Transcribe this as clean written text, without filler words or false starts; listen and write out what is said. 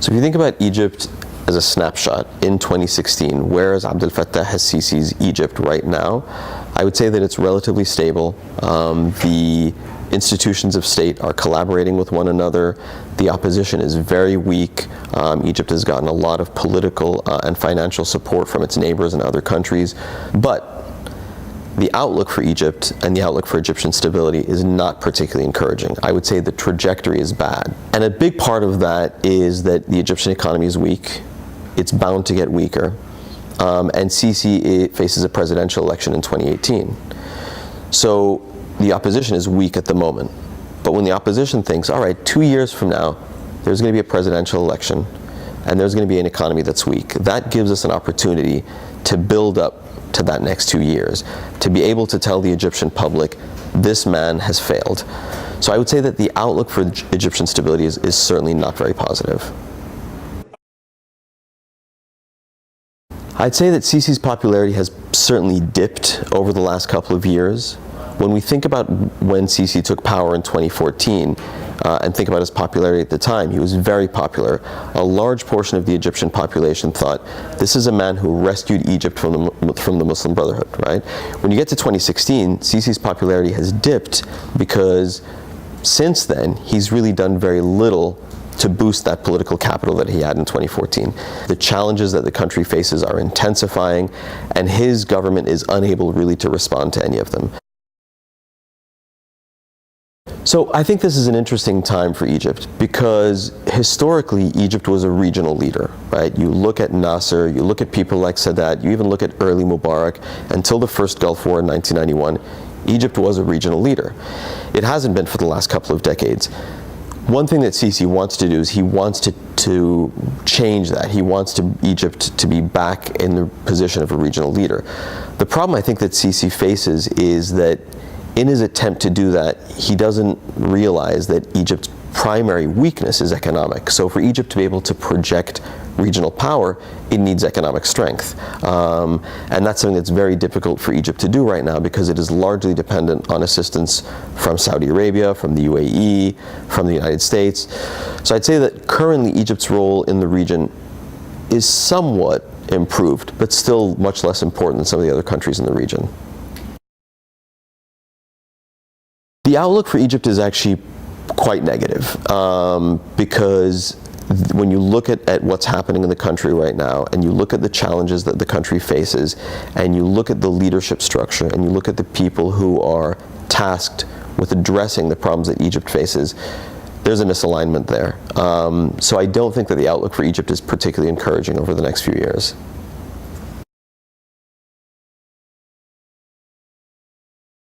So if you think about Egypt as a snapshot in 2016, where is Abdel Fattah al-Sisi's Egypt right now? I would say that it's relatively stable. The institutions of state are collaborating with one another. The opposition is very weak. Egypt has gotten a lot of political and financial support from its neighbors and other countries. But the outlook for Egypt and the outlook for Egyptian stability is not particularly encouraging. I would say the trajectory is bad. And a big part of that is that the Egyptian economy is weak. It's bound to get weaker. And Sisi faces a presidential election in 2018. So the opposition is weak at the moment. But when the opposition thinks, all right, 2 years from now, there's going to be a presidential election, and there's going to be an economy that's weak, that gives us an opportunity to build up to that next 2 years, to be able to tell the Egyptian public, this man has failed. So I would say that the outlook for Egyptian stability is certainly not very positive. I'd say that Sisi's popularity has certainly dipped over the last couple of years. When we think about when Sisi took power in 2014, and think about his popularity at the time, he was very popular. A large portion of the Egyptian population thought, this is a man who rescued Egypt from the Muslim Brotherhood, right? When you get to 2016, Sisi's popularity has dipped because since then, he's really done very little to boost that political capital that he had in 2014. The challenges that the country faces are intensifying, and his government is unable really to respond to any of them. So I think this is an interesting time for Egypt because historically Egypt was a regional leader, right? You look at Nasser, you look at people like Sadat, you even look at early Mubarak. Until the first Gulf War in 1991, Egypt was a regional leader. It hasn't been for the last couple of decades. One thing that Sisi wants to do is he wants to change that. He wants Egypt to be back in the position of a regional leader. The problem I think that Sisi faces is that in his attempt to do that, he doesn't realize that Egypt's primary weakness is economic. So for Egypt to be able to project regional power, it needs economic strength. And that's something that's very difficult for Egypt to do right now because it is largely dependent on assistance from Saudi Arabia, from the UAE, from the United States. So I'd say that currently Egypt's role in the region is somewhat improved, but still much less important than some of the other countries in the region. The outlook for Egypt is actually quite negative because when you look at what's happening in the country right now and you look at the challenges that the country faces and you look at the leadership structure and you look at the people who are tasked with addressing the problems that Egypt faces, there's a misalignment there. So I don't think that the outlook for Egypt is particularly encouraging over the next few years.